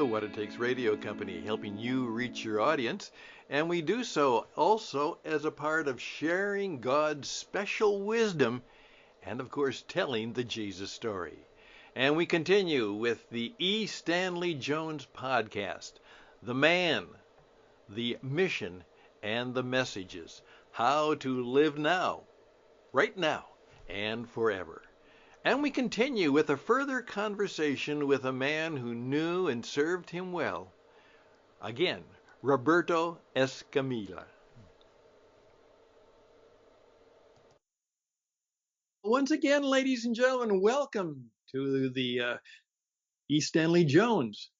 the What It Takes radio company, helping you reach your audience. And we do so also as a part of sharing God's special wisdom and, of course, telling the Jesus story. And we continue with the E Stanley Jones podcast, The Man, the Mission, and the Messages. How to live now, right now, and forever. And we continue with a further conversation with a man who knew and served him well. Again, Roberto Escamilla. Once again, ladies and gentlemen, welcome to the E Stanley Jones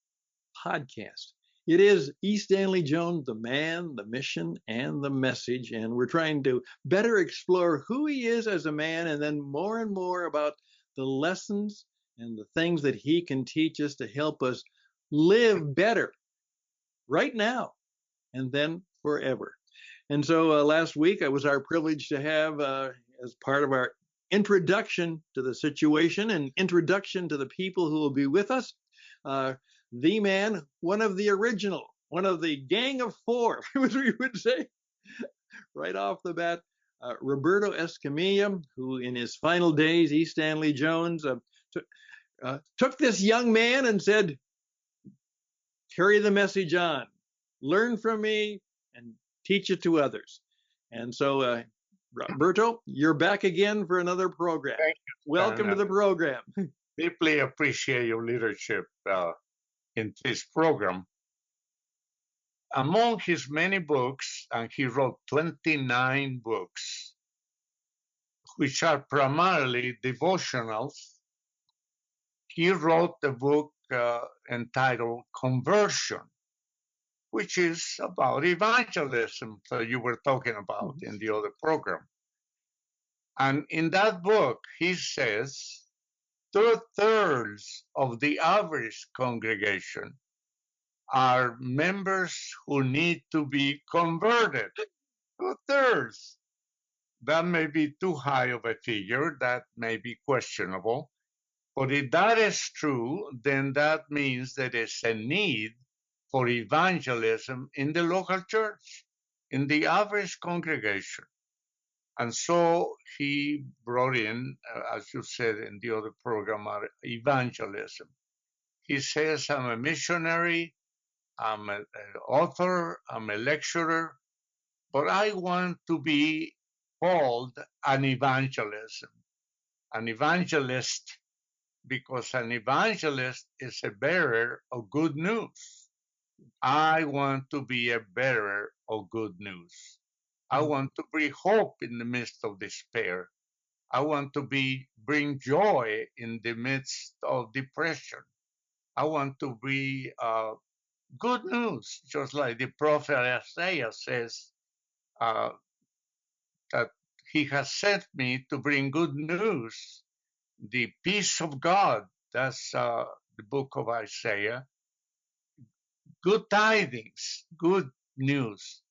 podcast. It is E Stanley Jones, the man, the mission, and the message. And we're trying to better explore who he is as a man, and then more and more about the lessons and the things that he can teach us to help us live better right now and then forever. And so last week, it was our privilege to have, as part of our introduction to the situation and introduction to the people who will be with us, the man, one of the original, one of the gang of four, as we would say, right off the bat, Roberto Escamilla, who in his final days, E Stanley Jones, took this young man and said, carry the message on, learn from me, and teach it to others. And so, Roberto, you're back again for another program. Thank you. Welcome to the program. Deeply appreciate your leadership in this program. Among his many books, and he wrote 29 books, which are primarily devotionals, he wrote a book entitled Conversion, which is about evangelism that you were talking about in the other program. And in that book, he says 2/3 of the average congregation are members who need to be converted. 2/3. That may be too high of a figure. That may be questionable. But if that is true, then that means there is a need for evangelism in the local church, in the average congregation. And so he brought in, as you said in the other program, evangelism. He says, I'm a missionary, I'm an author, I'm a lecturer, but I want to be called an evangelist, because an evangelist is a bearer of good news. I want to be a bearer of good news. I want to bring hope in the midst of despair. I want to bring joy in the midst of depression. I want to be good news, just like the prophet Isaiah says that he has sent me to bring good news, the peace of God. That's the book of Isaiah. Good tidings, good news.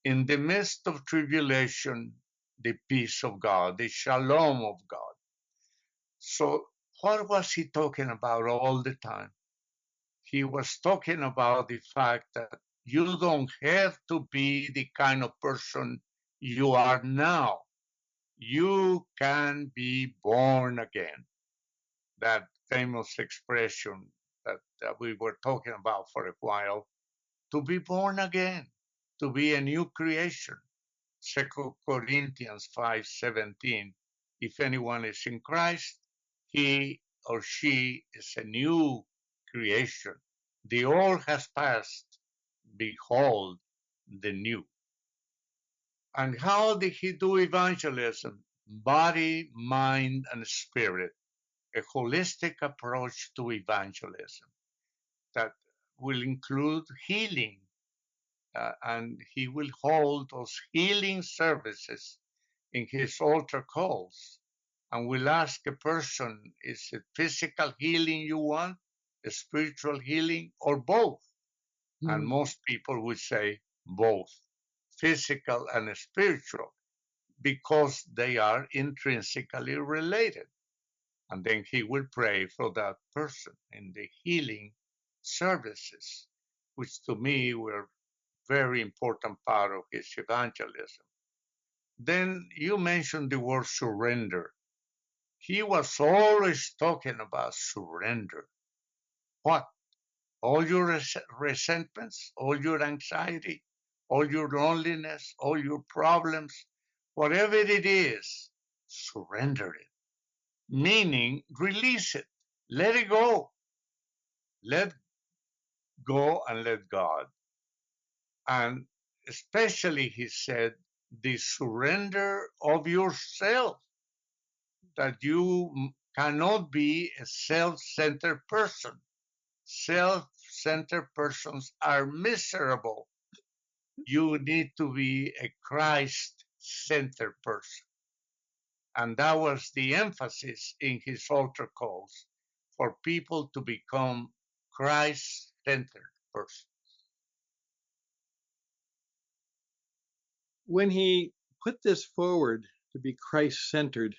In the midst of tribulation, the peace of God, the shalom of God. So what was he talking about all the time? He was talking about the fact that you don't have to be the kind of person you are now. You can be born again. That famous expression that we were talking about for a while, to be born again, to be a new creation. 2 Corinthians 5:17. If anyone is in Christ, he or she is a new creation. The old has passed. Behold, the new. And how did he do evangelism? Body, mind, and spirit. A holistic approach to evangelism that will include healing. And he will hold those healing services in his altar calls, and will ask a person, is it physical healing you want, a spiritual healing, or both? And most people would say both, physical and spiritual, because they are intrinsically related. And then he will pray for that person in the healing services, which to me were very important part of his evangelism. Then you mentioned the word surrender. He was always talking about surrender. What? All your resentments, all your anxiety, all your loneliness, all your problems, whatever it is, surrender it. Meaning, release it. Let it go. Let go and let God. And especially, he said, the surrender of yourself, that you cannot be a self-centered person. Self-centered persons are miserable. You need to be a Christ-centered person. And that was the emphasis in his altar calls, for people to become Christ-centered persons. When he put this forward to be Christ-centered,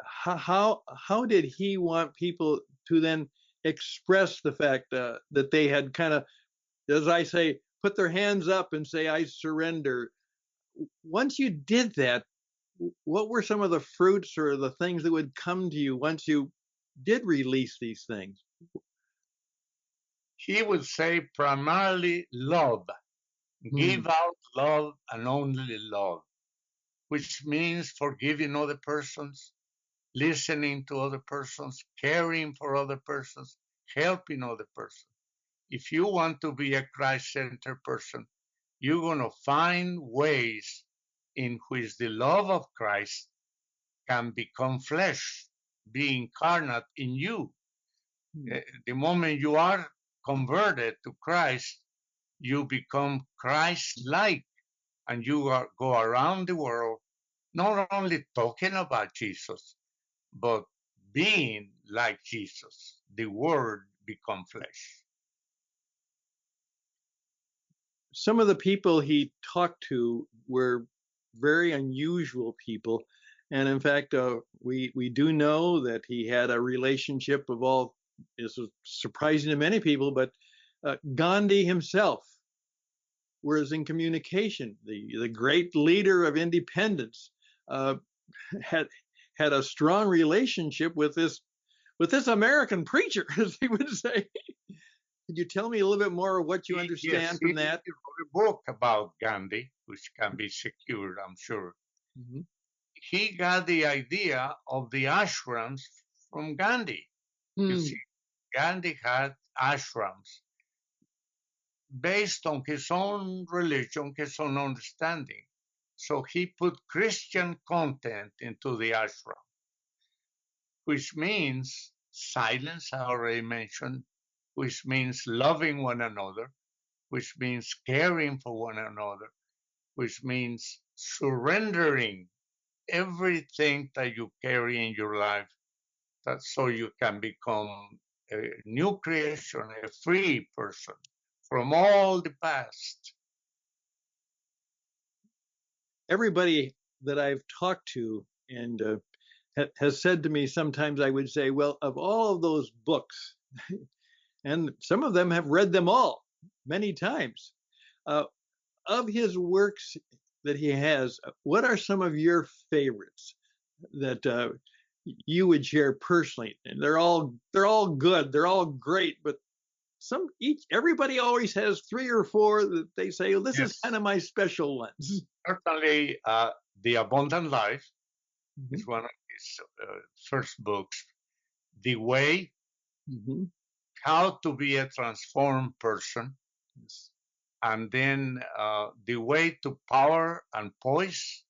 how did he want people to then express the fact that they had kind of, as I say, put their hands up and say, I surrender? Once you did that, what were some of the fruits or the things that would come to you once you did release these things? He would say primarily love. Give out love and only love, which means forgiving other persons, listening to other persons, caring for other persons, helping other persons. If you want to be a Christ-centered person, you're going to find ways in which the love of Christ can become flesh, be incarnate in you. The moment you are converted to Christ, you become Christ-like, and you go around the world not only talking about Jesus, but being like Jesus. The Word become flesh. Some of the people he talked to were very unusual people. And in fact, we do know that he had a relationship of all, this is surprising to many people, but Gandhi himself was in communication. The great leader of independence had a strong relationship with this American preacher, as he would say. Could you tell me a little bit more of what you understand from that? He wrote a book about Gandhi, which can be secured, I'm sure. Mm-hmm. He got the idea of the ashrams from Gandhi. You see, Gandhi had ashrams based on his own religion, his own understanding. So he put Christian content into the ashram, which means silence, I already mentioned, which means loving one another, which means caring for one another, which means surrendering everything that you carry in your life, that so you can become a new creation, a free person from all the past. Everybody that I've talked to and has said to me, sometimes I would say, well, of all of those books, and some of them have read them all many times, of his works that he has, what are some of your favorites that you would share personally? And they're all good, they're all great, but everybody always has 3 or 4 that they say, well, this is kind of my special ones. Certainly, The Abundant Life is one of his first books. The Way, How to Be a Transformed Person, and then The Way to Power and Poise,